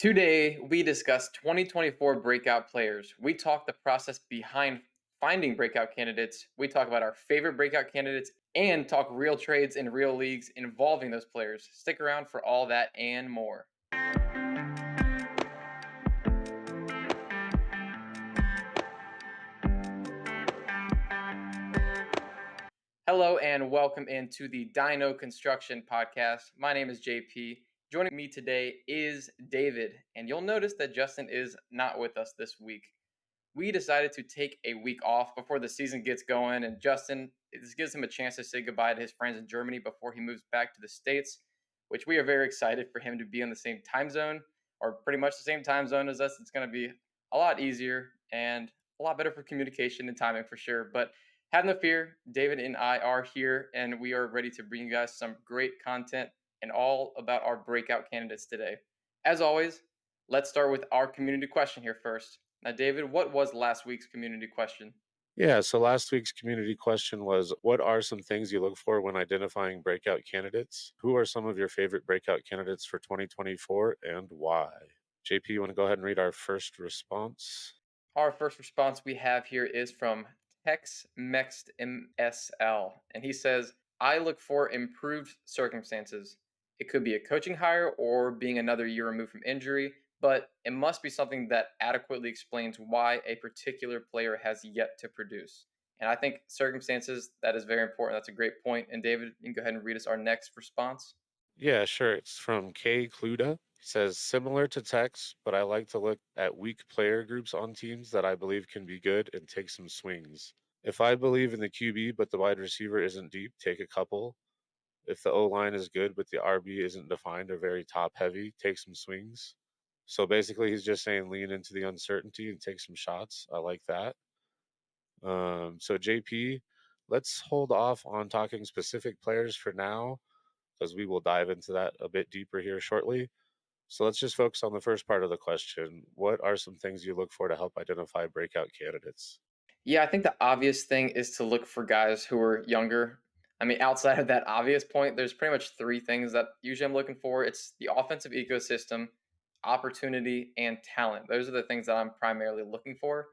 Today, we discuss 2024 breakout players. We talk the process behind finding breakout candidates. We talk about our favorite breakout candidates and talk real trades in real leagues involving those players. Stick around for all that and more. Hello and welcome into the Dino Construction Podcast. My name is JP. Joining me today is David, and you'll notice that Justin is not with us this week. We decided to take a week off before the season gets going, and Justin, this gives him a chance to say goodbye to his friends in Germany before he moves back to the States, which we are very excited for him to be in the same time zone, or pretty much the same time zone as us. It's going to be a lot easier and a lot better for communication and timing for sure. But have no fear, David and I are here, and we are ready to bring you guys some great content and all about our breakout candidates today. As always, let's start with our community question here first. Now, David, what was last week's community question? Yeah, so last week's community question was, what are some things you look for when identifying breakout candidates? Who are some of your favorite breakout candidates for 2024 and why? JP, you want to go ahead and read our first response? Our first response we have here is from TexMextMSL, and he says, I look for improved circumstances. It could be a coaching hire or being another year removed from injury, but it must be something that adequately explains why a particular player has yet to produce. And I think circumstances, that is very important. That's a great point. And David, you can go ahead and read us our next response. Yeah, sure. It's from K. Cluda. He says, similar to Tex, but I like to look at weak player groups on teams that I believe can be good and take some swings. If I believe in the QB, but the wide receiver isn't deep, take a couple. If the O line is good, but the RB isn't defined or very top heavy, take some swings. So basically, he's just saying lean into the uncertainty and take some shots. I like that. So JP, let's hold off on talking specific players for now because we will dive into that a bit deeper here shortly. So let's just focus on the first part of the question. What are some things you look for to help identify breakout candidates? Yeah, I think the obvious thing is to look for guys who are younger. I mean, outside of that obvious point, there's pretty much three things that usually I'm looking for. It's the offensive ecosystem, opportunity, and talent. Those are the things that I'm primarily looking for.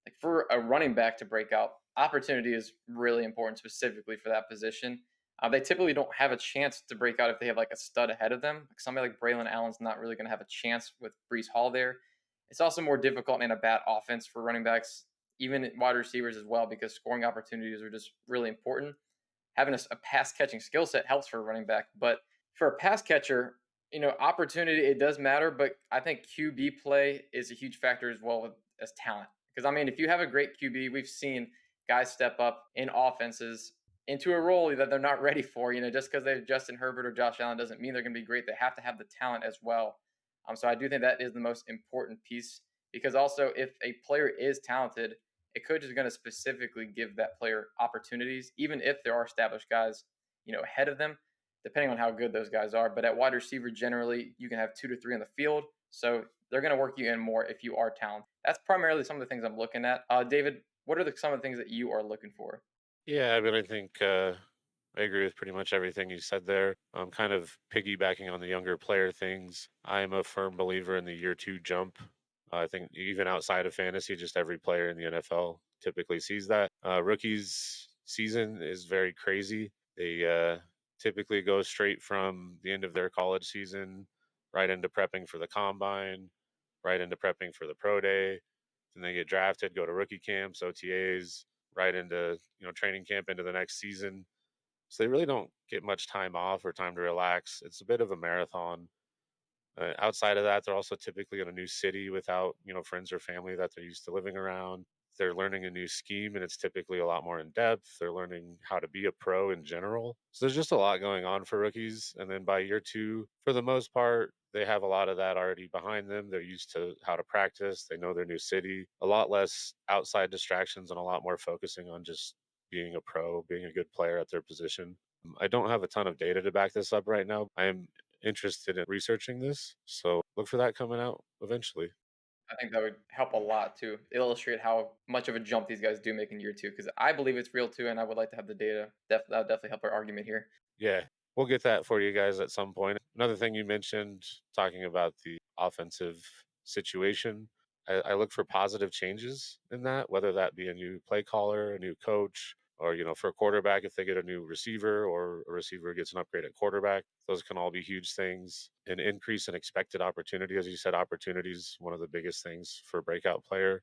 Like for a running back to break out, opportunity is really important specifically for that position. They typically don't have a chance to break out if they have like a stud ahead of them. Like somebody like Braylon Allen's not really going to have a chance with Brees Hall there. It's also more difficult in a bad offense for running backs, even wide receivers as well, because scoring opportunities are just really important. Having a pass catching skill set helps for a running back, but for a pass catcher, opportunity it does matter. But I think QB play is a huge factor as well as talent. Because I mean, if you have a great QB, we've seen guys step up in offenses into a role that they're not ready for. Just because they have Justin Herbert or Josh Allen doesn't mean they're going to be great. They have to have the talent as well. So I do think that is the most important piece because also if a player is talented, a coach is going to specifically give that player opportunities, even if there are established guys, ahead of them, depending on how good those guys are. But at wide receiver, generally, you can have 2 to 3 on the field. So they're going to work you in more if you are talented. That's primarily some of the things I'm looking at. David, what are some of the things that you are looking for? Yeah, I mean, I think I agree with pretty much everything you said there. I'm kind of piggybacking on the younger player things. I'm a firm believer in the year two jump. I think even outside of fantasy, just every player in the NFL typically sees that. Rookies' season is very crazy. They typically go straight from the end of their college season right into prepping for the combine, right into prepping for the pro day. Then they get drafted, go to rookie camps, OTAs, right into training camp into the next season. So they really don't get much time off or time to relax. It's a bit of a marathon. Outside of that, they're also typically in a new city without friends or family that they're used to living around. They're learning a new scheme, and it's typically a lot more in depth. They're learning how to be a pro in general. So there's just a lot going on for rookies. And then by year two, for the most part, they have a lot of that already behind them. They're used to how to practice. They know their new city. A lot less outside distractions and a lot more focusing on just being a pro, being a good player at their position. I don't have a ton of data to back this up right now. I am interested in researching this, so look for that coming out eventually. I think that would help a lot to illustrate how much of a jump these guys do make in year two, because I believe it's real too, and I would like to have the data. That would definitely help our argument here. Yeah, we'll get that for you guys at some point. Another thing you mentioned, talking about the offensive situation. I look for positive changes in that, whether that be a new play caller, a new coach, or for a quarterback, if they get a new receiver or a receiver gets an upgrade at quarterback. Those can all be huge things. An increase in expected opportunity, as you said, opportunities one of the biggest things for a breakout player.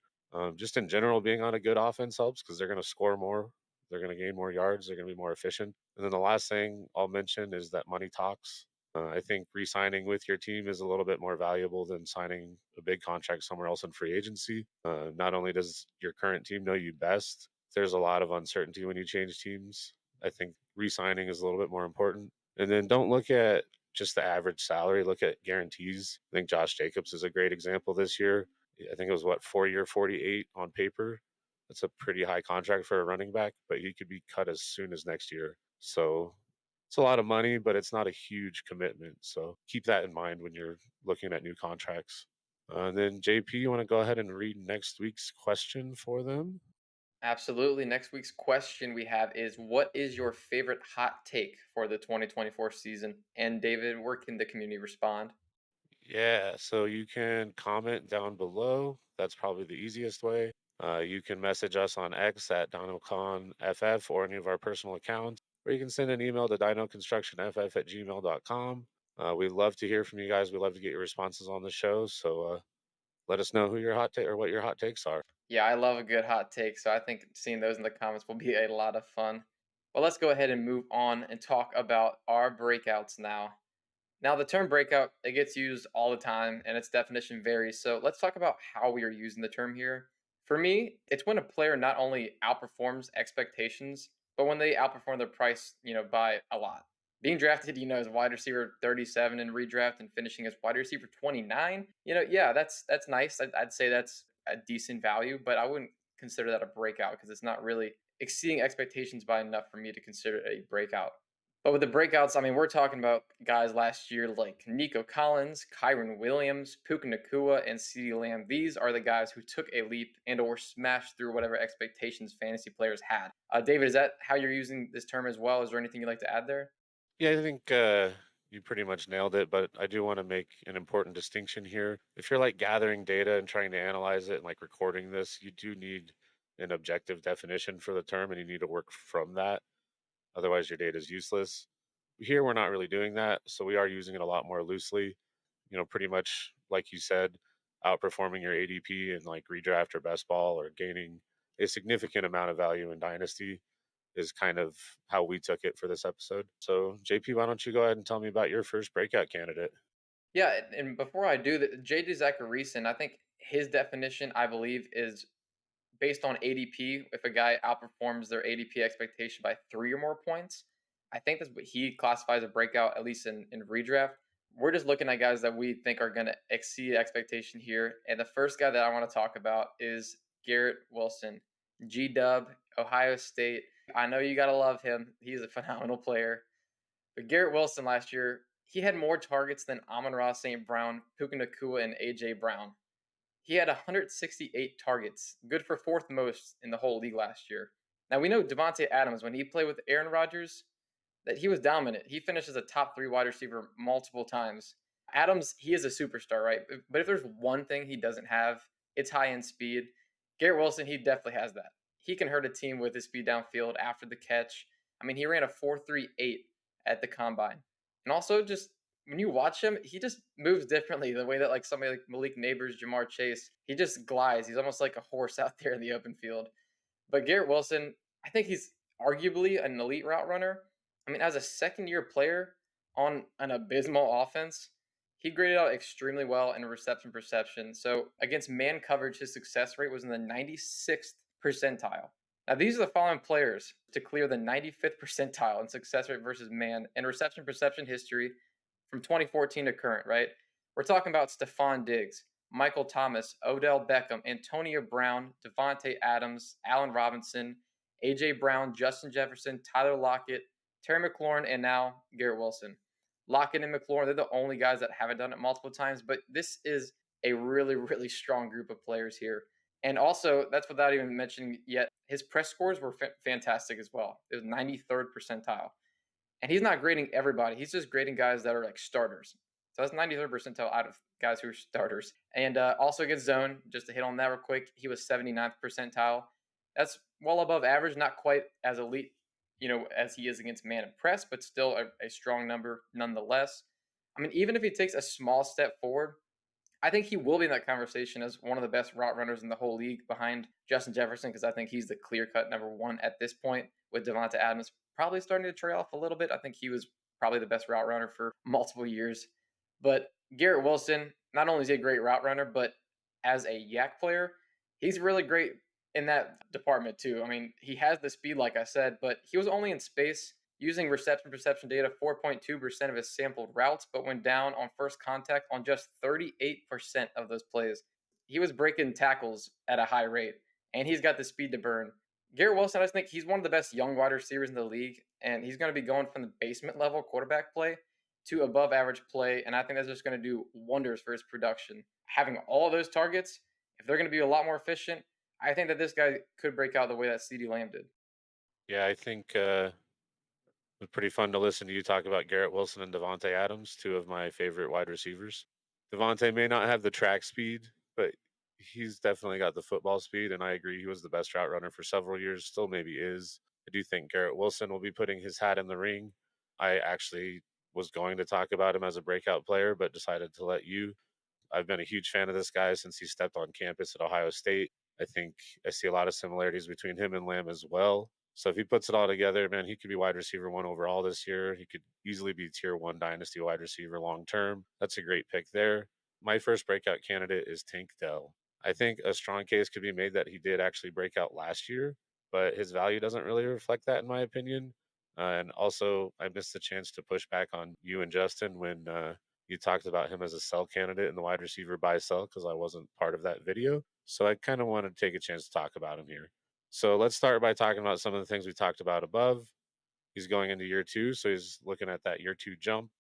Just in general, being on a good offense helps because they're going to score more, they're going to gain more yards, they're going to be more efficient. And then the last thing I'll mention is that money talks. I think re-signing with your team is a little bit more valuable than signing a big contract somewhere else in free agency. Not only does your current team know you best, there's a lot of uncertainty when you change teams. I think re-signing is a little bit more important. And then don't look at just the average salary. Look at guarantees. I think Josh Jacobs is a great example this year. I think it was 4 year 48 on paper. That's a pretty high contract for a running back, but he could be cut as soon as next year. So it's a lot of money, but it's not a huge commitment. So keep that in mind when you're looking at new contracts. And then JP, you want to go ahead and read next week's question for them? Absolutely. Next week's question we have is, what is your favorite hot take for the 2024 season? And David, where can the community respond? Yeah, so you can comment down below. That's probably the easiest way. You can message us on X at DinoConFF or any of our personal accounts, or you can send an email to dinoconstructionff@gmail.com. We'd love to hear from you guys. We'd love to get your responses on the show. So let us know who your hot take or what your hot takes are. Yeah, I love a good hot take, so I think seeing those in the comments will be a lot of fun. Well, let's go ahead and move on and talk about our breakouts now. Now, the term breakout, it gets used all the time and its definition varies. So let's talk about how we are using the term here. For me, it's when a player not only outperforms expectations, but when they outperform their price, by a lot. Being drafted, as wide receiver 37 in redraft and finishing as wide receiver 29, yeah, that's nice. I'd say that's a decent value, but I wouldn't consider that a breakout because it's not really exceeding expectations by enough for me to consider it a breakout. But with the breakouts, I mean, we're talking about guys last year like Nico Collins, Kyron Williams, Puka Nakua, and CeeDee Lamb. These are the guys who took a leap and or smashed through whatever expectations fantasy players had. David, is that how you're using this term as well? Is there anything you'd like to add there? Yeah, I think you pretty much nailed it, but I do want to make an important distinction here. If you're like gathering data and trying to analyze it and like recording this, you do need an objective definition for the term and you need to work from that. Otherwise, your data is useless. Here, we're not really doing that. So we are using it a lot more loosely. Pretty much like you said, outperforming your ADP in like redraft or best ball or gaining a significant amount of value in Dynasty is kind of how we took it for this episode. So, JP, why don't you go ahead and tell me about your first breakout candidate? Yeah, and before I do that, JD Zacharyson, I think his definition, I believe, is based on ADP. If a guy outperforms their ADP expectation by 3 or more points, I think that's what he classifies a breakout, at least in redraft. We're just looking at guys that we think are going to exceed expectation here. And the first guy that I want to talk about is Garrett Wilson, G Dub, Ohio State. I know you got to love him. He's a phenomenal player. But Garrett Wilson last year, he had more targets than Amon-Ra St. Brown, Puka Nakua, and A.J. Brown. He had 168 targets, good for fourth most in the whole league last year. Now we know Devontae Adams, when he played with Aaron Rodgers, that he was dominant. He finished as a top 3 wide receiver multiple times. Adams, he is a superstar, right? But if there's one thing he doesn't have, it's high end speed. Garrett Wilson, he definitely has that. He can hurt a team with his speed downfield after the catch. I mean, he ran a 4.38 at the combine. And also, just when you watch him, he just moves differently. The way that like somebody like Malik Neighbors, Jamar Chase, he just glides. He's almost like a horse out there in the open field. But Garrett Wilson, I think he's arguably an elite route runner. I mean, as a second year player on an abysmal offense, he graded out extremely well in reception perception. So against man coverage, his success rate was in the 96th percentile. Now, these are the following players to clear the 95th percentile in success rate versus man and reception perception history from 2014 to current, right? We're talking about Stephon Diggs, Michael Thomas, Odell Beckham, Antonio Brown, Devontae Adams, Allen Robinson, A.J. Brown, Justin Jefferson, Tyler Lockett, Terry McLaurin, and now Garrett Wilson. Lockett and McLaurin, they're the only guys that haven't done it multiple times, but this is a really, really strong group of players here. And also, that's without even mentioning yet, his press scores were fantastic as well. It was 93rd percentile. And he's not grading everybody. He's just grading guys that are like starters. So that's 93rd percentile out of guys who are starters. And also against zone, just to hit on that real quick, he was 79th percentile. That's well above average, not quite as elite, as he is against man and press, but still a strong number nonetheless. I mean, even if he takes a small step forward, I think he will be in that conversation as one of the best route runners in the whole league behind Justin Jefferson, because I think he's the clear cut number one at this point, with Devonta Adams probably starting to trail off a little bit. I think he was probably the best route runner for multiple years. But Garrett Wilson, not only is he a great route runner, but as a yak player, he's really great in that department too. I mean, he has the speed, like I said, but he was only in space using reception perception data 4.2% of his sampled routes, but went down on first contact on just 38% of those plays. He was breaking tackles at a high rate, and he's got the speed to burn. Garrett Wilson, I just think he's one of the best young wide receivers in the league, and he's going to be going from the basement level quarterback play to above average play, and I think that's just going to do wonders for his production. Having all those targets, if they're going to be a lot more efficient, I think that this guy could break out the way that CeeDee Lamb did. Yeah, I think it was pretty fun to listen to you talk about Garrett Wilson and Devontae Adams, two of my favorite wide receivers. Devontae may not have the track speed, but he's definitely got the football speed, and I agree he was the best route runner for several years, still maybe is. I do think Garrett Wilson will be putting his hat in the ring. I actually was going to talk about him as a breakout player, but decided to let you. I've been a huge fan of this guy since he stepped on campus at Ohio State. I think I see a lot of similarities between him and Lamb as well. So if he puts it all together, man, he could be wide receiver one overall this year. He could easily be tier one dynasty wide receiver long term. That's a great pick there. My first breakout candidate is Tank Dell. I think a strong case could be made that he did actually break out last year, but his value doesn't really reflect that, in my opinion. And also, I missed the chance to push back on you and Justin when you talked about him as a sell candidate in the wide receiver buy sell because I wasn't part of that video. So I kind of wanted to take a chance to talk about him here. So let's start by talking about some of the things we talked about above. He's going into year two, so he's looking at that year two jump.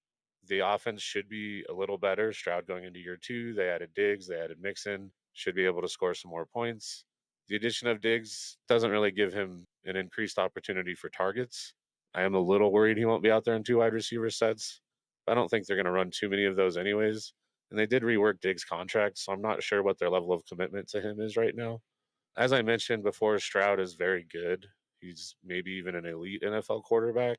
The offense should be a little better. Stroud going into year two, they added Diggs, they added Mixon, should be able to score some more points. The addition of Diggs doesn't really give him an increased opportunity for targets. I am a little worried he won't be out there in two wide receiver sets. I don't think they're going to run too many of those anyways. And they did rework Diggs' contract, so I'm not sure what their level of commitment to him is right now. As I mentioned before, Stroud is very good. He's maybe even an elite NFL quarterback.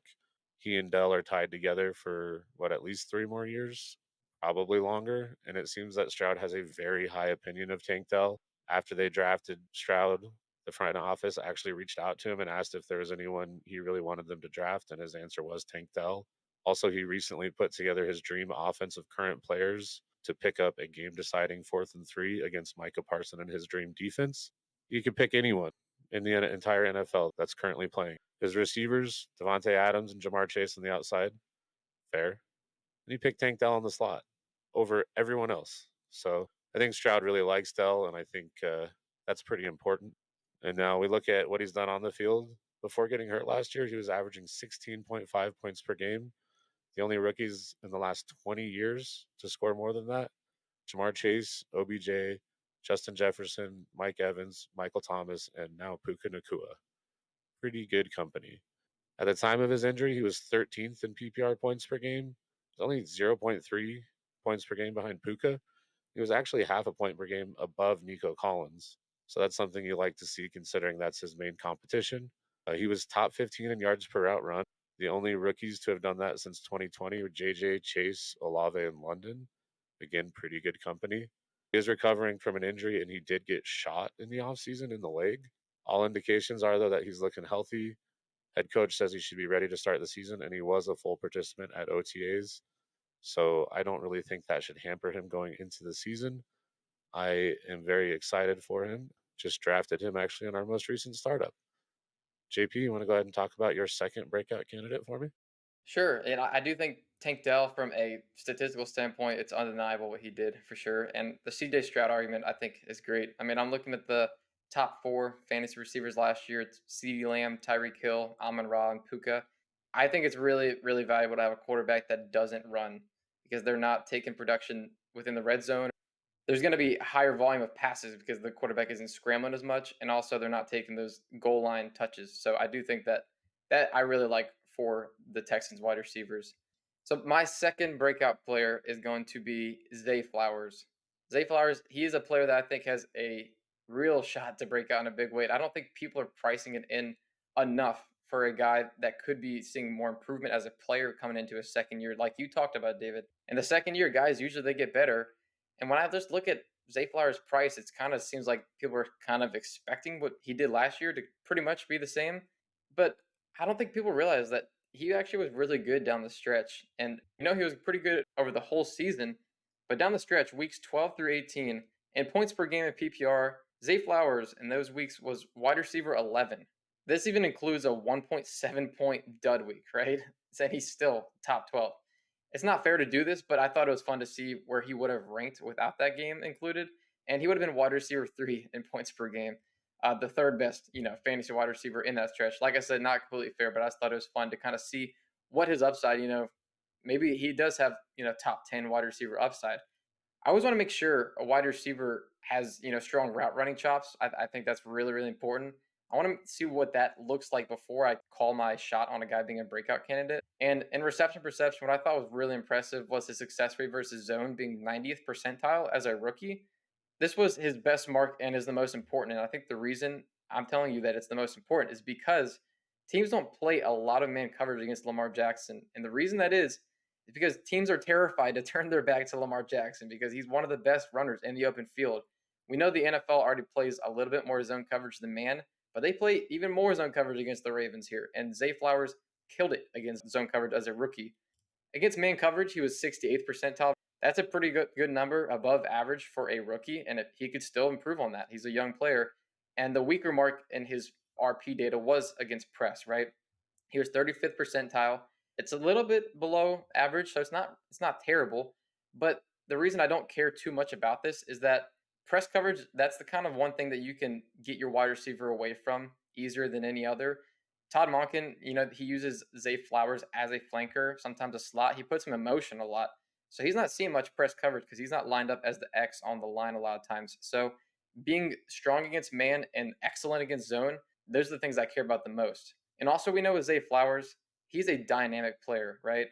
He and Dell are tied together for at least 3 more years, probably longer. And it seems that Stroud has a very high opinion of Tank Dell. After they drafted Stroud, the front office actually reached out to him and asked if there was anyone he really wanted them to draft, and his answer was Tank Dell. Also, he recently put together his dream offense of current players to pick up a game deciding 4th and 3 against Micah Parson and his dream defense. You could pick anyone in the entire NFL that's currently playing. His receivers, Devontae Adams and Jamar Chase on the outside, fair. And you pick Tank Dell on the slot over everyone else. So I think Stroud really likes Dell, and I think that's pretty important. And now we look at what he's done on the field. Before getting hurt last year, he was averaging 16.5 points per game. The only rookies in the last 20 years to score more than that: Jamar Chase, OBJ, Justin Jefferson, Mike Evans, Michael Thomas, and now Puka Nakua. Pretty good company. At the time of his injury, he was 13th in PPR points per game. He's only 0.3 points per game behind Puka. He was actually half a point per game above Nico Collins. So that's something you like to see considering that's his main competition. He was top 15 in yards per route run. The only rookies to have done that since 2020 were JJ, Chase, Olave, and London. Again, pretty good company. He is recovering from an injury and he did get shot in the offseason in the leg. All indications are, though, that he's looking healthy. Head coach says he should be ready to start the season, and he was a full participant at OTAs. So I don't really think that should hamper him going into the season. I am very excited for him. Just drafted him actually in our most recent startup. JP, you want to go ahead and talk about your second breakout candidate for me? Sure, and I do think Tank Dell, from a statistical standpoint, it's undeniable what he did for sure. And the CJ Stroud argument, I think, is great. I mean, I'm looking at the top four fantasy receivers last year. It's CeeDee Lamb, Tyreek Hill, Amon Ra, and Puka. I think it's really, really valuable to have a quarterback that doesn't run because they're not taking production within the red zone. There's going to be higher volume of passes because the quarterback isn't scrambling as much, and also they're not taking those goal line touches. So I do think that I really like for the Texans wide receivers. So my second breakout player is going to be Zay Flowers. Zay Flowers, he is a player that I think has a real shot to break out in a big way. I don't think people are pricing it in enough for a guy that could be seeing more improvement as a player coming into his second year, like you talked about, David. And the second year guys usually they get better. And when I just look at Zay Flowers' price, it kind of seems like people are kind of expecting what he did last year to pretty much be the same. But I don't think people realize that he actually was really good down the stretch. And he was pretty good over the whole season. But down the stretch, weeks 12 through 18, and points per game in PPR, Zay Flowers in those weeks was wide receiver 11. This even includes a 1.7 point dud week, right? So he's still top 12. It's not fair to do this, but I thought it was fun to see where he would have ranked without that game included. And he would have been wide receiver 3 in points per game, the third best, fantasy wide receiver in that stretch. Like I said, not completely fair, but I just thought it was fun to kind of see what his upside, maybe he does have, top 10 wide receiver upside. I always want to make sure a wide receiver has, strong route running chops. I think that's really, really important. I want to see what that looks like before I call my shot on a guy being a breakout candidate. And in reception perception, what I thought was really impressive was his success rate versus zone being 90th percentile as a rookie. This was his best mark and is the most important. And I think the reason I'm telling you that it's the most important is because teams don't play a lot of man coverage against Lamar Jackson. And the reason that is because teams are terrified to turn their back to Lamar Jackson because he's one of the best runners in the open field. We know the NFL already plays a little bit more zone coverage than man, but they play even more zone coverage against the Ravens here. And Zay Flowers killed it against zone coverage as a rookie. Against man coverage, he was 68th percentile. That's a pretty good number, above average for a rookie, and he could still improve on that. He's a young player. And the weaker mark in his RP data was against press, right? He was 35th percentile. It's a little bit below average, so it's not terrible. But the reason I don't care too much about this is that press coverage, that's the kind of one thing that you can get your wide receiver away from easier than any other. Todd Monken, he uses Zay Flowers as a flanker, sometimes a slot. He puts him in motion a lot. So he's not seeing much press coverage because he's not lined up as the X on the line a lot of times. So being strong against man and excellent against zone, those are the things I care about the most. And also, we know with Zay Flowers, he's a dynamic player, right?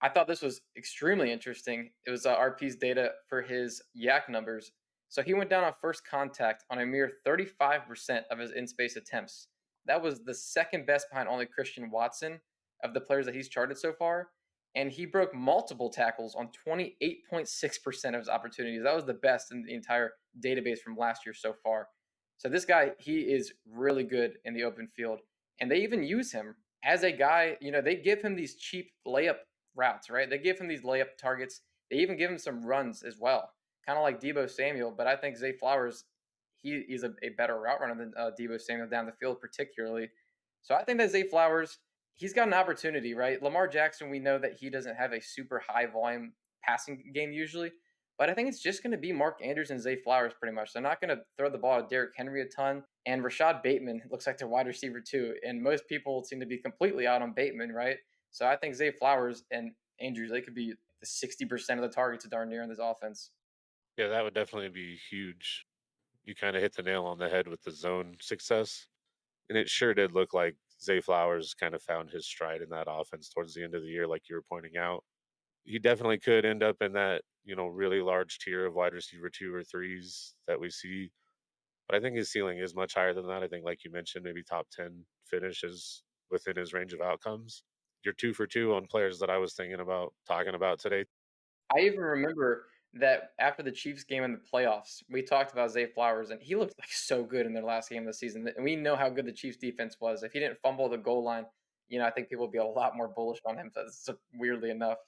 I thought this was extremely interesting. It was RP's data for his yak numbers. So he went down on first contact on a mere 35% of his in space attempts. That was the second best behind only Christian Watson of the players that he's charted so far. And he broke multiple tackles on 28.6% of his opportunities. That was the best in the entire database from last year so far. So this guy, he is really good in the open field. And they even use him as a guy, they give him these cheap layup routes, right? They give him these layup targets. They even give him some runs as well, kind of like Debo Samuel. But I think Zay Flowers, he is a better route runner than Debo Samuel down the field, particularly. So I think that Zay Flowers, he's got an opportunity, right? Lamar Jackson, we know that he doesn't have a super high volume passing game usually, but I think it's just going to be Mark Andrews and Zay Flowers pretty much. They're not going to throw the ball at Derrick Henry a ton. And Rashad Bateman looks like their wide receiver too. And most people seem to be completely out on Bateman, right? So I think Zay Flowers and Andrews, they could be the 60% of the targets darn near in this offense. Yeah, that would definitely be huge. You kind of hit the nail on the head with the zone success. And it sure did look like Zay Flowers kind of found his stride in that offense towards the end of the year, like you were pointing out. He definitely could end up in that, really large tier of wide receiver 2 or 3s that we see. But I think his ceiling is much higher than that. I think, like you mentioned, maybe top 10 finish is within his range of outcomes. You're 2 for 2 on players that I was thinking about talking about today. I even remember that after the Chiefs game in the playoffs, we talked about Zay Flowers, and he looked like so good in their last game of the season. And we know how good the Chiefs defense was. If he didn't fumble the goal line, I think people would be a lot more bullish on him. That's weirdly enough.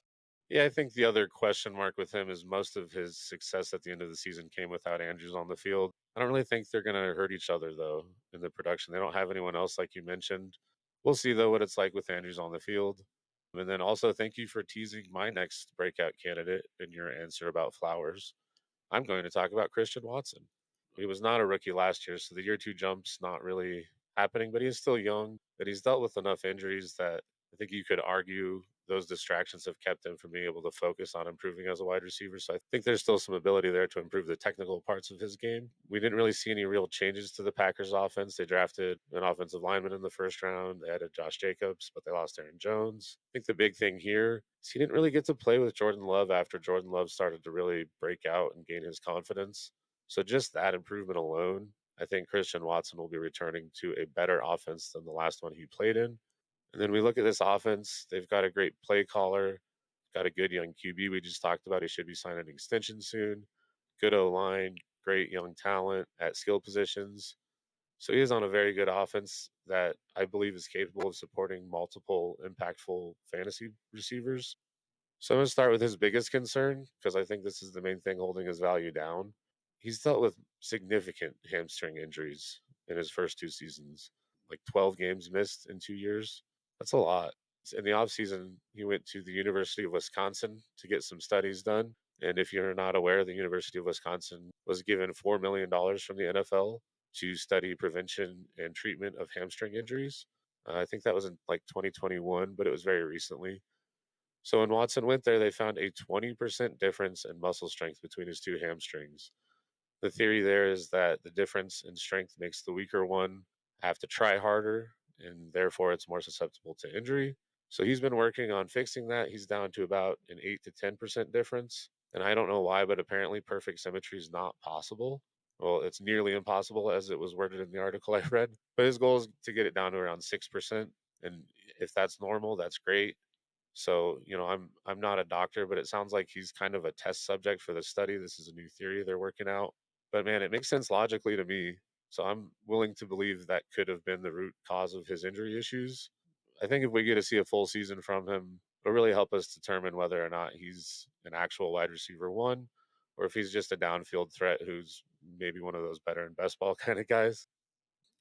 Yeah, I think the other question mark with him is most of his success at the end of the season came without Andrews on the field. I don't really think they're going to hurt each other, though, in the production. They don't have anyone else, like you mentioned. We'll see, though, what it's like with Andrews on the field. And then also, thank you for teasing my next breakout candidate in your answer about Flowers. I'm going to talk about Christian Watson. He was not a rookie last year, so the year 2 jump's not really happening, but he is still young, but he's dealt with enough injuries that I think you could argue those distractions have kept him from being able to focus on improving as a wide receiver. So I think there's still some ability there to improve the technical parts of his game. We didn't really see any real changes to the Packers offense. They drafted an offensive lineman in the first round. They added Josh Jacobs, but they lost Aaron Jones. I think the big thing here is he didn't really get to play with Jordan Love after Jordan Love started to really break out and gain his confidence. So just that improvement alone, I think Christian Watson will be returning to a better offense than the last one he played in. And then we look at this offense, they've got a great play caller, got a good young QB we just talked about. He should be signing an extension soon. Good O line, great young talent at skill positions. So he is on a very good offense that I believe is capable of supporting multiple impactful fantasy receivers. So I'm going to start with his biggest concern because I think this is the main thing holding his value down. He's dealt with significant hamstring injuries in his first two seasons, like 12 games missed in 2 years. That's a lot. In the offseason, he went to the University of Wisconsin to get some studies done. And if you're not aware, the University of Wisconsin was given $4 million from the NFL to study prevention and treatment of hamstring injuries. I think that was in like 2021, but it was very recently. So when Watson went there, they found a 20% difference in muscle strength between his two hamstrings. The theory there is that the difference in strength makes the weaker one have to try harder, and therefore it's more susceptible to injury. So he's been working on fixing that. He's down to about an 8 to 10% difference. And I don't know why, but apparently perfect symmetry is not possible. Well, it's nearly impossible as it was worded in the article I read. But his goal is to get it down to around 6%. And if that's normal, that's great. So, I'm not a doctor, but it sounds like he's kind of a test subject for the study. This is a new theory they're working out. But man, it makes sense logically to me. So I'm willing to believe that could have been the root cause of his injury issues. I think if we get to see a full season from him, it'll really help us determine whether or not he's an actual wide receiver one, or if he's just a downfield threat who's maybe one of those better in best ball kind of guys.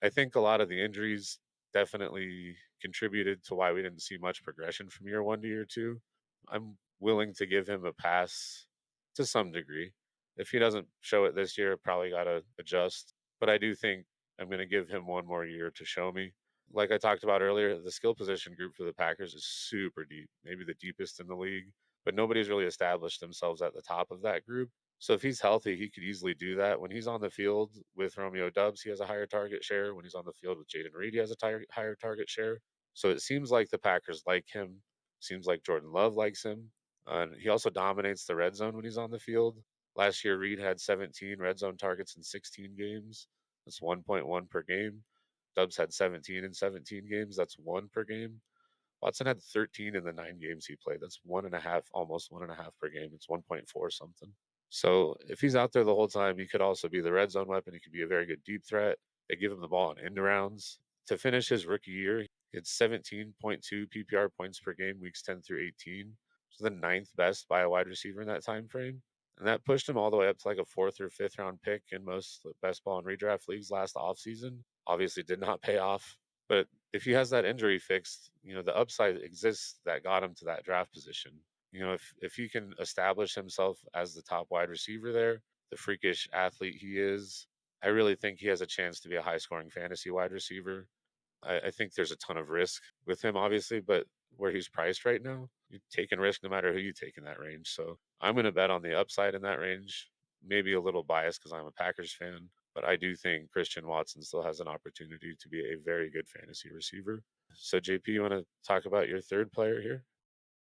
I think a lot of the injuries definitely contributed to why we didn't see much progression from year one to year two. I'm willing to give him a pass to some degree. If he doesn't show it this year, probably got to adjust. But I do think I'm going to give him one more year to show me. Like I talked about earlier, the skill position group for the Packers is super deep, maybe the deepest in the league, but nobody's really established themselves at the top of that group. So if he's healthy, he could easily do that. When he's on the field with Romeo Dubs, he has a higher target share. When he's on the field with Jaden Reed, he has a higher target share. So it seems like the Packers like him. Seems like Jordan Love likes him. And he also dominates the red zone when he's on the field. Last year, Reed had 17 red zone targets in 16 games. That's 1.1 per game. Dubs had 17 in 17 games. That's one per game. Watson had 13 in the 9 games he played. That's one and a half, almost one and a half per game. It's 1.4 something. So if he's out there the whole time, he could also be the red zone weapon. He could be a very good deep threat. They give him the ball on end rounds. To finish his rookie year, he had 17.2 PPR points per game, weeks 10 through 18. So the ninth best by a wide receiver in that time frame. And that pushed him all the way up to like a fourth or fifth round pick in most best ball and redraft leagues last offseason. Obviously did not pay off. But if he has that injury fixed, the upside exists that got him to that draft position. If he can establish himself as the top wide receiver there, the freakish athlete he is, I really think he has a chance to be a high scoring fantasy wide receiver. I think there's a ton of risk with him, obviously, but where he's priced right now, you're taking risk no matter who you take in that range. So I'm going to bet on the upside in that range. Maybe a little biased because I'm a Packers fan, but I do think Christian Watson still has an opportunity to be a very good fantasy receiver. So, JP, you want to talk about your third player here?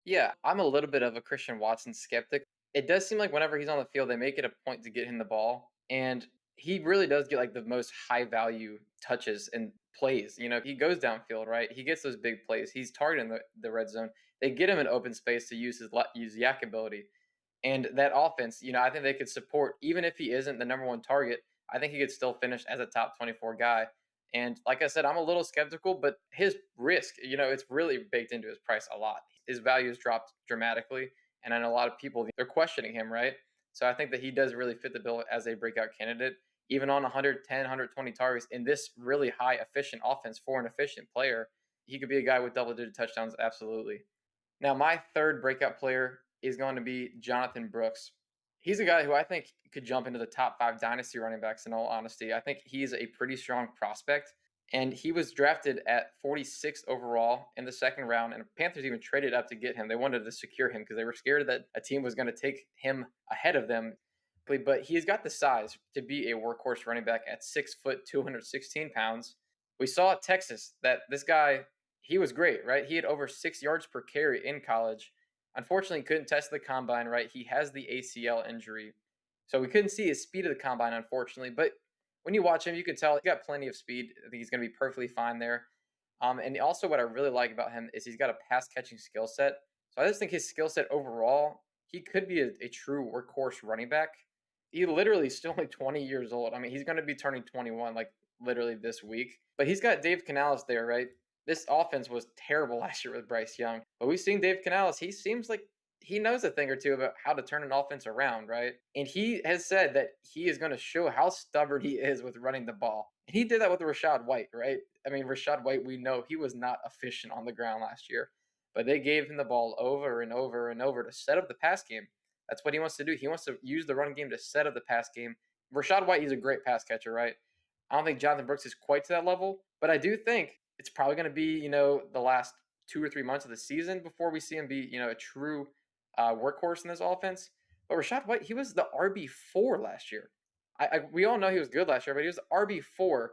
Yeah, I'm a little bit of a Christian Watson skeptic. It does seem like whenever he's on the field, they make it a point to get him the ball, and he really does get like the most high value touches and plays. He goes downfield, right? He gets those big plays. He's targeting the red zone. They get him in open space to use yak ability. And that offense, I think they could support, even if he isn't the number one target, I think he could still finish as a top 24 guy. And like I said, I'm a little skeptical, but his risk, it's really baked into his price a lot. His value has dropped dramatically. And I know a lot of people, they're questioning him, right? So I think that he does really fit the bill as a breakout candidate, even on 110, 120 targets in this really high efficient offense for an efficient player. He could be a guy with double digit touchdowns, absolutely. Now, my third breakout player is going to be Jonathan Brooks. He's a guy who I think could jump into the top 5 dynasty running backs, in all honesty. I think he's a pretty strong prospect. and he was drafted at 46th overall in the second round. And the Panthers even traded up to get him. They wanted to secure him because they were scared that a team was going to take him ahead of them. But he's got the size to be a workhorse running back at 6 foot, 216 pounds. We saw at Texas that this guy, he was great, right? He had over 6 yards per carry in college. Unfortunately, couldn't test the combine, right? He has the ACL injury. So we couldn't see his speed of the combine, unfortunately. But when you watch him, you can tell he's got plenty of speed. I think he's going to be perfectly fine there. And also, what I really like about him is he's got a pass catching skill set. So I just think his skill set overall, he could be a true workhorse running back. He literally is still only 20 years old. I mean, he's going to be turning 21 like literally this week. But he's got Dave Canales there, right? This offense was terrible last year with Bryce Young. But we've seen Dave Canales. He seems like he knows a thing or two about how to turn an offense around, right? And he has said that he is going to show how stubborn he is with running the ball. And he did that with Rashad White, right? I mean, Rashad White, we know he was not efficient on the ground last year, but they gave him the ball over and over and over to set up the pass game. That's what he wants to do. He wants to use the run game to set up the pass game. Rashad White, he's a great pass catcher, right? I don't think Jonathan Brooks is quite to that level, but I do think it's probably going to be, the last 2 or 3 months of the season before we see him be, a true workhorse in this offense. But Rashad White, he was the RB4 last year. We all know he was good last year, but he was RB4.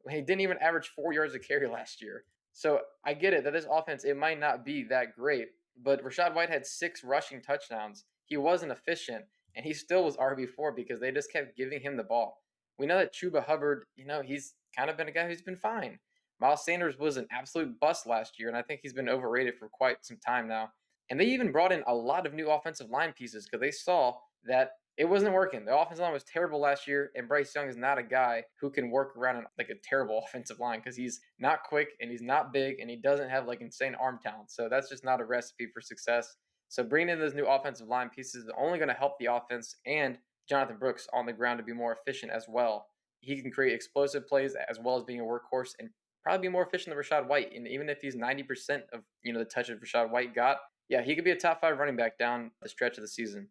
He didn't even average 4 yards a carry last year. So I get it that this offense, it might not be that great, but Rashad White had 6 rushing touchdowns. He wasn't efficient, and he still was RB4 because they just kept giving him the ball. We know that Chuba Hubbard, he's kind of been a guy who's been fine. Miles Sanders was an absolute bust last year, and I think he's been overrated for quite some time now. And they even brought in a lot of new offensive line pieces because they saw that it wasn't working. The offensive line was terrible last year, and Bryce Young is not a guy who can work around like a terrible offensive line because he's not quick and he's not big and he doesn't have like insane arm talent. So that's just not a recipe for success. So bringing in those new offensive line pieces is only going to help the offense and Jonathan Brooks on the ground to be more efficient as well. He can create explosive plays as well as being a workhorse and probably be more efficient than Rashad White. And even if he's 90% of the touches Rashad White got, yeah, he could be a top 5 running back down the stretch of the season.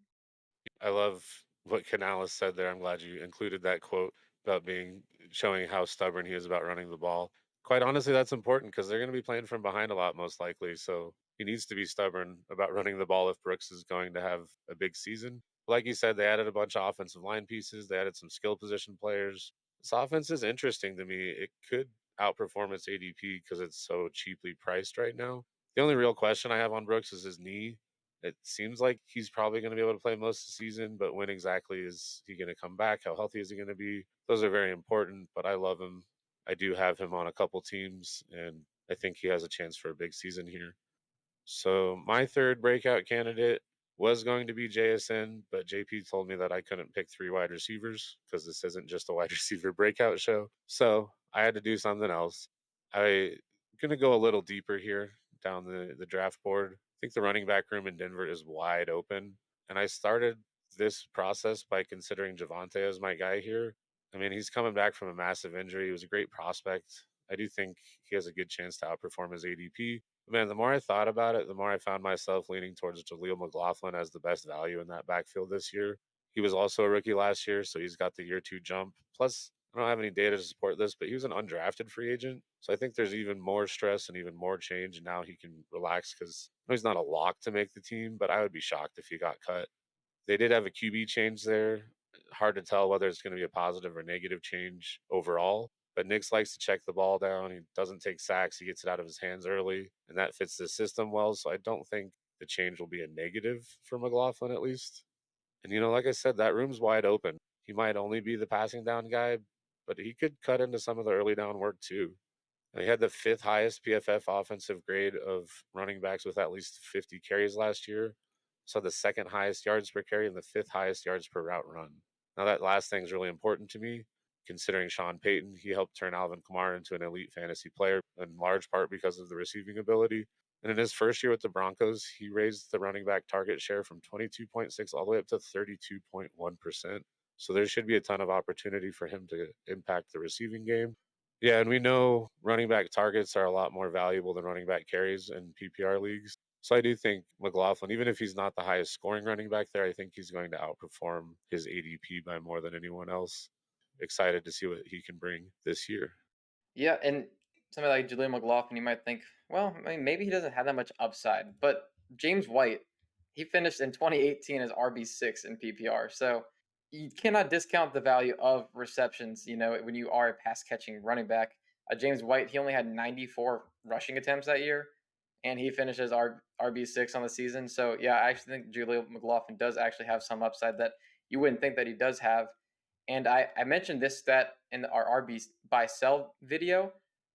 I love what Canales said there. I'm glad you included that quote about showing how stubborn he is about running the ball. Quite honestly, that's important because they're going to be playing from behind a lot, most likely. So he needs to be stubborn about running the ball if Brooks is going to have a big season. Like you said, they added a bunch of offensive line pieces. They added some skill position players. This offense is interesting to me. It could outperform its ADP because it's so cheaply priced right now. The only real question I have on Brooks is his knee. It seems like he's probably going to be able to play most of the season, but when exactly is he going to come back? How healthy is he going to be? Those are very important, but I love him. I do have him on a couple teams, and I think he has a chance for a big season here. So my third breakout candidate was going to be JSN, but JP told me that I couldn't pick 3 wide receivers because this isn't just a wide receiver breakout show. So I had to do something else. I'm going to go a little deeper here down the draft board. I think the running back room in Denver is wide open. And I started this process by considering Javonte as my guy here. I mean, he's coming back from a massive injury. He was a great prospect. I do think he has a good chance to outperform his ADP. But man, the more I thought about it, the more I found myself leaning towards Jaleel McLaughlin as the best value in that backfield this year. He was also a rookie last year, so he's got the year 2 jump. Plus, I don't have any data to support this, but he was an undrafted free agent. So I think there's even more stress and even more change. And now he can relax because he's not a lock to make the team, but I would be shocked if he got cut. They did have a QB change there. Hard to tell whether it's going to be a positive or negative change overall. But Nix likes to check the ball down. He doesn't take sacks. He gets it out of his hands early, and that fits the system well. So I don't think the change will be a negative for McLaughlin, at least. And, like I said, that room's wide open. He might only be the passing down guy, but he could cut into some of the early down work too. He had the 5th highest PFF offensive grade of running backs with at least 50 carries last year. So the 2nd highest yards per carry and the 5th highest yards per route run. Now that last thing is really important to me, considering Sean Payton. He helped turn Alvin Kamara into an elite fantasy player in large part because of the receiving ability. And in his first year with the Broncos, he raised the running back target share from 22.6 all the way up to 32.1%. So there should be a ton of opportunity for him to impact the receiving game. Yeah, and we know running back targets are a lot more valuable than running back carries in PPR leagues. So I do think McLaughlin, even if he's not the highest scoring running back there, I think he's going to outperform his ADP by more than anyone else. Excited to see what he can bring this year. Yeah, and somebody like Jaleel McLaughlin, you might think, well, I mean, maybe he doesn't have that much upside. But James White, he finished in 2018 as RB6 in PPR. So you cannot discount the value of receptions, when you are a pass catching running back. James White, he only had 94 rushing attempts that year, and he finished as RB6 on the season. So yeah, I actually think Jaleel McLaughlin does actually have some upside that you wouldn't think that he does have. And I mentioned this stat in our RB buy sell video,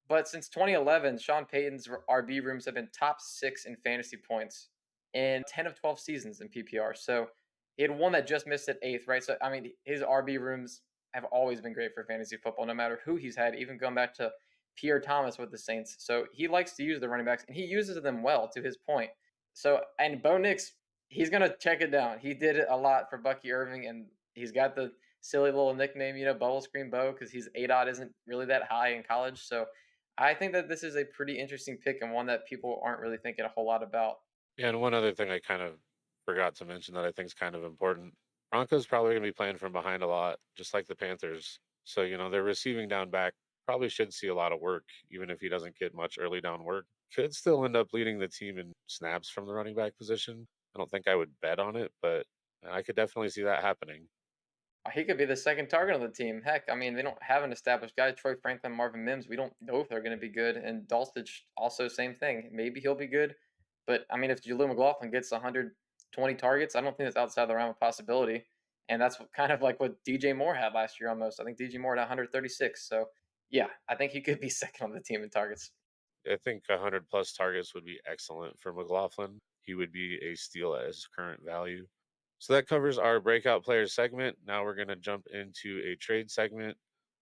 but since 2011, Sean Payton's RB rooms have been top six in fantasy points in 10 of 12 seasons in PPR. So he had one that just missed at eighth, right? So, I mean, his RB rooms have always been great for fantasy football, no matter who he's had, even going back to Pierre Thomas with the Saints. So he likes to use the running backs, and he uses them well, to his point. So, and Bo Nix, he's going to check it down. He did it a lot for Bucky Irving, and he's got the silly little nickname, Bubble Screen Bo, because his ADOT isn't really that high in college. So I think that this is a pretty interesting pick and one that people aren't really thinking a whole lot about. Yeah, and one other thing I kind of forgot to mention that I think is kind of important. Broncos probably going to be playing from behind a lot, just like the Panthers. So, their receiving down back probably should see a lot of work, even if he doesn't get much early down work. Could still end up leading the team in snaps from the running back position. I don't think I would bet on it, but I could definitely see that happening. He could be the second target on the team. Heck, I mean, they don't have an established guy. Troy Franklin, Marvin Mims, we don't know if they're going to be good. And Dulcich, also same thing. Maybe he'll be good. But, I mean, if Jaleel McLaughlin gets 120 targets, I don't think that's outside the realm of possibility. And that's kind of like what DJ Moore had last year almost. I think DJ Moore had 136. So, yeah, I think he could be second on the team in targets. I think 100 plus targets would be excellent for McLaughlin. He would be a steal at his current value. So that covers our breakout players segment. Now we're going to jump into a trade segment.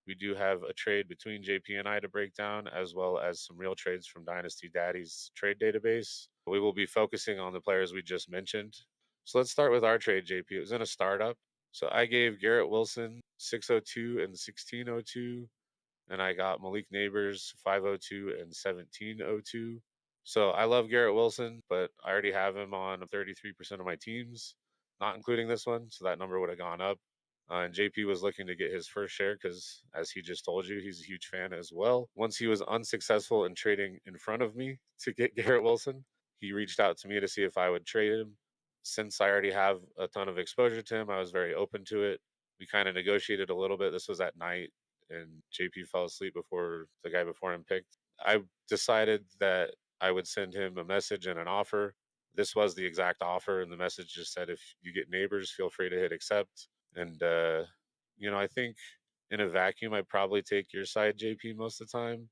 We do have a trade between JP and I to break down, as well as some real trades from Dynasty Daddy's trade database. We will be focusing on the players we just mentioned. So let's start with our trade, JP. It was in a startup. So I gave Garrett Wilson 602 and 1602, and I got Malik Neighbors 502 and 1702. So I love Garrett Wilson, but I already have him on 33% of my teams, not including this one. So that number would have gone up. And JP was looking to get his first share because, as he just told you, he's a huge fan as well. Once he was unsuccessful in trading in front of me to get Garrett Wilson, he reached out to me to see if I would trade him. Since I already have a ton of exposure to him, I was very open to it. We kind of negotiated a little bit. This was at night, and JP fell asleep before the guy before him picked. I decided that I would send him a message and an offer. This was the exact offer, and the message just said, if you get Neighbors, feel free to hit accept. And, I think in a vacuum, I'd probably take your side, JP, most of the time.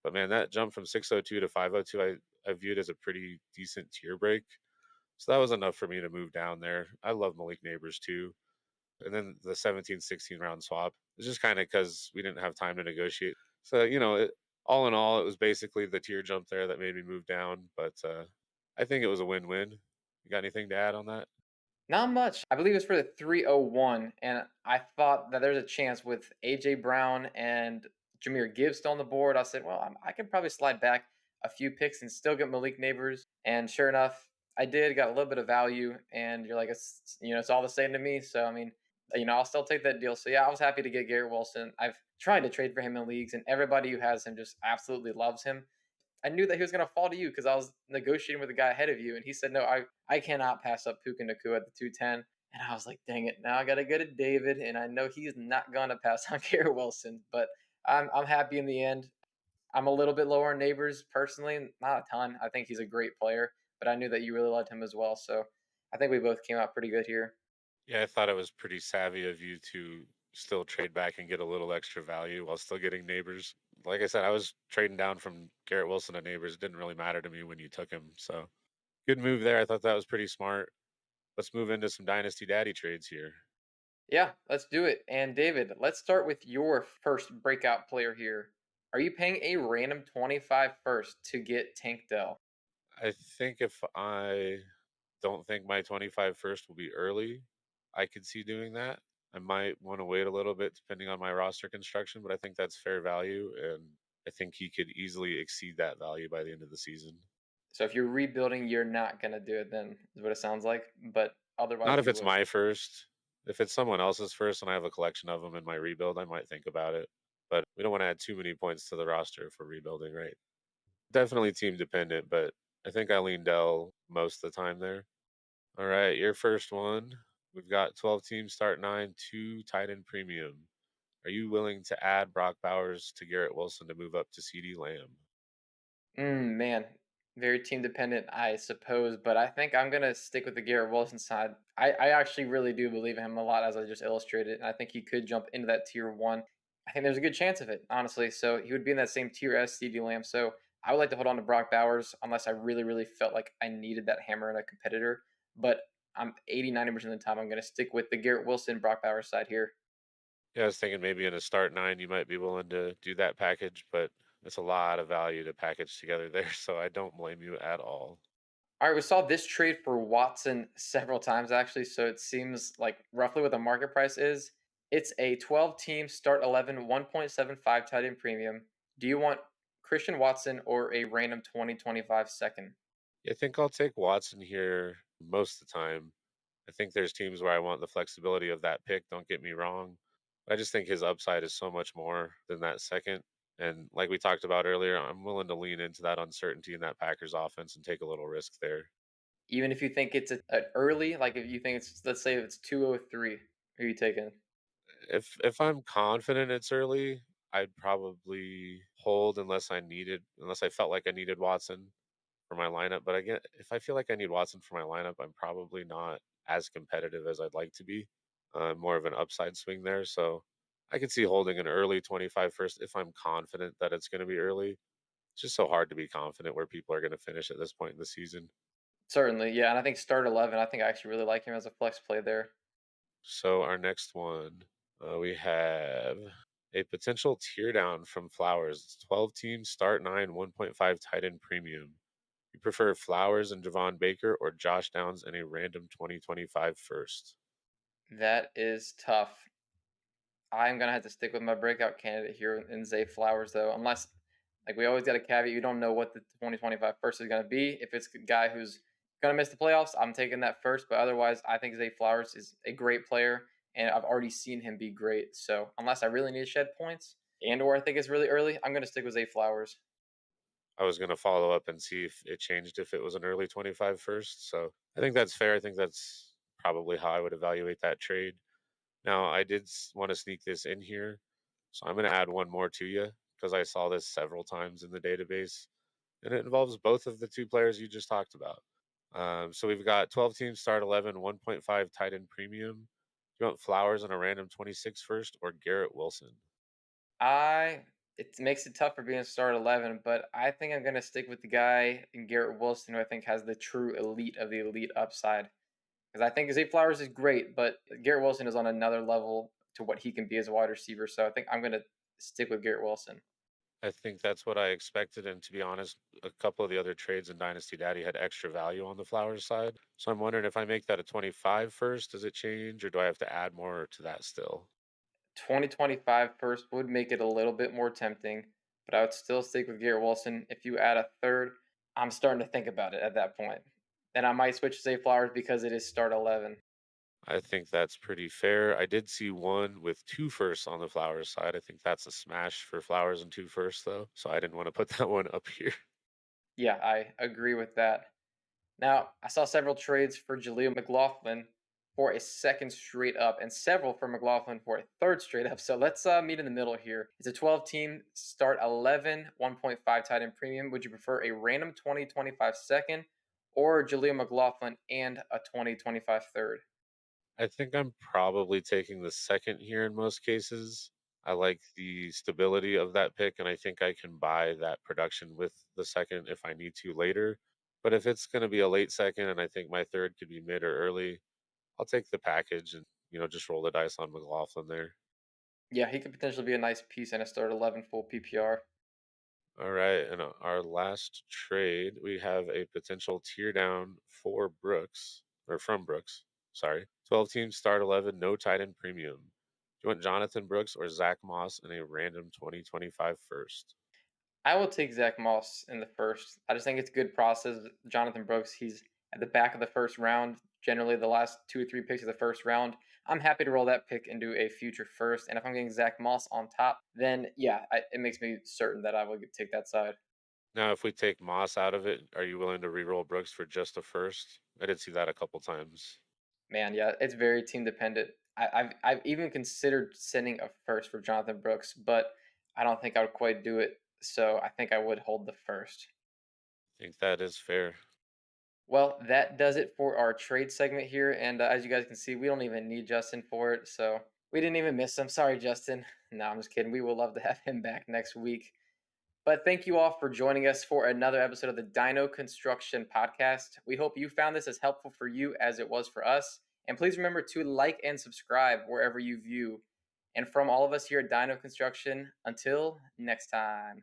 But man, that jump from 602 to 502, I viewed as a pretty decent tier break. So that was enough for me to move down there. I love Malik Neighbors too. And then the 17-16 round swap is just kind of because we didn't have time to negotiate. So, all in all, it was basically the tier jump there that made me move down. But I think it was a win win. You got anything to add on that? Not much. I believe it was for the 301, and I thought that there's a chance with AJ Brown and Jameer Gibbs still on the board. I said, well, I could probably slide back a few picks and still get Malik Neighbors. And sure enough, I did. Got a little bit of value, and you're like, it's all the same to me. So I mean, I'll still take that deal. So yeah, I was happy to get Garrett Wilson. I've tried to trade for him in leagues, and everybody who has him just absolutely loves him. I knew that he was going to fall to you because I was negotiating with the guy ahead of you, and he said, "No, I cannot pass up Puka Nakua at the 210." And I was like, "Dang it! Now I got to go to David, and I know he's not going to pass on Garrett Wilson." But I'm happy in the end. I'm a little bit lower on Neighbors personally, not a ton. I think he's a great player, but I knew that you really loved him as well, so I think we both came out pretty good here. Yeah, I thought it was pretty savvy of you to still trade back and get a little extra value while still getting Neighbors. Like I said, I was trading down from Garrett Wilson to Neighbors. It didn't really matter to me when you took him. So good move there. I thought that was pretty smart. Let's move into some Dynasty Daddy trades here. Yeah, let's do it. And David, let's start with your first breakout player here. Are you paying a random 25 first to get Tank Dell? I think if I don't think my 25 first will be early, I could see doing that. I might want to wait a little bit depending on my roster construction, but I think that's fair value. And I think he could easily exceed that value by the end of the season. So if you're rebuilding, you're not gonna do it then, is what it sounds like. But Not otherwise if you it's would. my first. If it's someone else's first and I have a collection of them in my rebuild, I might think about it. but we don't want to add too many points to the roster if we're rebuilding, right? Definitely team dependent, but I think I lean Dell most of the time there. All right, your first one. We've got 12 teams, start nine, two tight end premium. Are you willing to add Brock Bowers to Garrett Wilson to move up to CD Lamb? Man, very team dependent, I suppose, but I think I'm gonna stick with the Garrett Wilson side. I actually really do believe in him a lot, as I just illustrated, and I think he could jump into that tier one. I think there's a good chance of it, honestly. So he would be in that same tier as CD Lamb. So I would like to hold on to Brock Bowers unless I really, really felt like I needed that hammer in a competitor. But I'm 80, 90% of the time I'm gonna stick with the Garrett Wilson, Brock Bowers side here. Yeah, I was thinking maybe in a start nine, you might be willing to do that package, but it's a lot of value to package together there. So I don't blame you at all. All right, we saw this trade for Watson several times actually, so it seems like roughly what the market price is. It's a 12 team start 11 1.75 tight end premium. Do you want Christian Watson or a random 2025 second? Yeah, I think I'll take Watson here most of the time. I think there's teams where I want the flexibility of that pick, don't get me wrong. I just think his upside is so much more than that second. And like we talked about earlier, I'm willing to lean into that uncertainty in that Packers offense and take a little risk there. Even if you think it's an early, like if you think it's, let's say it's 203, who are you taking? If I'm confident it's early, I'd probably hold unless I felt like I needed Watson for my lineup. But again, if I feel like I need Watson for my lineup, I'm probably not as competitive as I'd like to be. More of an upside swing there. So I could see holding an early 25 first if I'm confident that it's going to be early. It's just so hard to be confident where people are going to finish at this point in the season. Certainly, yeah, and I think start 11, I think I actually really like him as a flex play there. So our next one, we have a potential tear down from Flowers. It's 12 teams, start nine, 1.5 tight end premium. You prefer Flowers and Javon Baker or Josh Downs and a random 2025 first? That is tough. I'm gonna have to stick with my breakout candidate here in Zay Flowers, though. Unless, like we always got a caveat, you don't know what the 2025 first is gonna be. If it's a guy who's gonna miss the playoffs, I'm taking that first. But otherwise, I think Zay Flowers is a great player, and I've already seen him be great. So unless I really need to shed points, and/or I think it's really early, I'm gonna stick with Zay Flowers. I was going to follow up and see if it changed if it was an early 25 first. So I think that's fair. I think that's probably how I would evaluate that trade. Now, I did want to sneak this in here. So I'm going to add one more to you because I saw this several times in the database, and it involves both of the two players you just talked about. So we've got 12 teams, start 11, 1.5 tight end premium. Do you want Flowers and a random 26 first or Garrett Wilson? I It makes it tough for being start 11, but I think I'm gonna stick with the guy in Garrett Wilson, who I think has the true elite of the elite upside. Because I think Zay Flowers is great, but Garrett Wilson is on another level to what he can be as a wide receiver. So I think I'm going to stick with Garrett Wilson. I think that's what I expected. And to be honest, a couple of the other trades in Dynasty Daddy had extra value on the Flowers side. So I'm wondering if I make that a 25 first, does it change or do I have to add more to that still? 2025 first would make it a little bit more tempting, but I would still stick with Garrett Wilson. If you add a third, I'm starting to think about it at that point. Then I might switch to Zay Flowers because it is start 11. I think that's pretty fair. I did see one with two firsts on the Flowers side. I think that's a smash for Flowers and two firsts, though. So I didn't want to put that one up here. Yeah, I agree with that. Now, I saw several trades for Jaleel McLaughlin for a second straight up, and several for McLaughlin for a third straight up. So let's meet in the middle here. It's a 12 team, start 11, 1.5 tight end premium. Would you prefer a random 2025 second or Jaleel McLaughlin and a 2025 third? I think I'm probably taking the second here in most cases. I like the stability of that pick, and I think I can buy that production with the second if I need to later. But if it's going to be a late second, and I think my third could be mid or early, I'll take the package and just roll the dice on McLaughlin there. Yeah, he could potentially be a nice piece in a start 11 full PPR. All right, and our last trade, we have a potential tear down for Brooks or from Brooks. Sorry, 12 teams, start 11, no tight end premium. Do you want Jonathan Brooks or Zach Moss in a random 2025 first? I will take Zach Moss in the first. I just think it's a good process. Jonathan Brooks, he's at the back of the first round. Generally, the last 2 or 3 picks of the first round. I'm happy to roll that pick and do a future first. And if I'm getting Zach Moss on top, then yeah, it makes me certain that I will take that side. Now, if we take Moss out of it, are you willing to re-roll Brooks for just a first? I did see that a couple times. Man, yeah, it's very team dependent. I've even considered sending a first for Jonathan Brooks, but I don't think I would quite do it. So I think I would hold the first. I think that is fair. Well, that does it for our trade segment here. And as you guys can see, we don't even need Justin for it. So we didn't even miss him. Sorry, Justin. No, I'm just kidding. We will love to have him back next week. But thank you all for joining us for another episode of the Dino Construction Podcast. We hope you found this as helpful for you as it was for us. And please remember to like and subscribe wherever you view. And from all of us here at Dino Construction, until next time.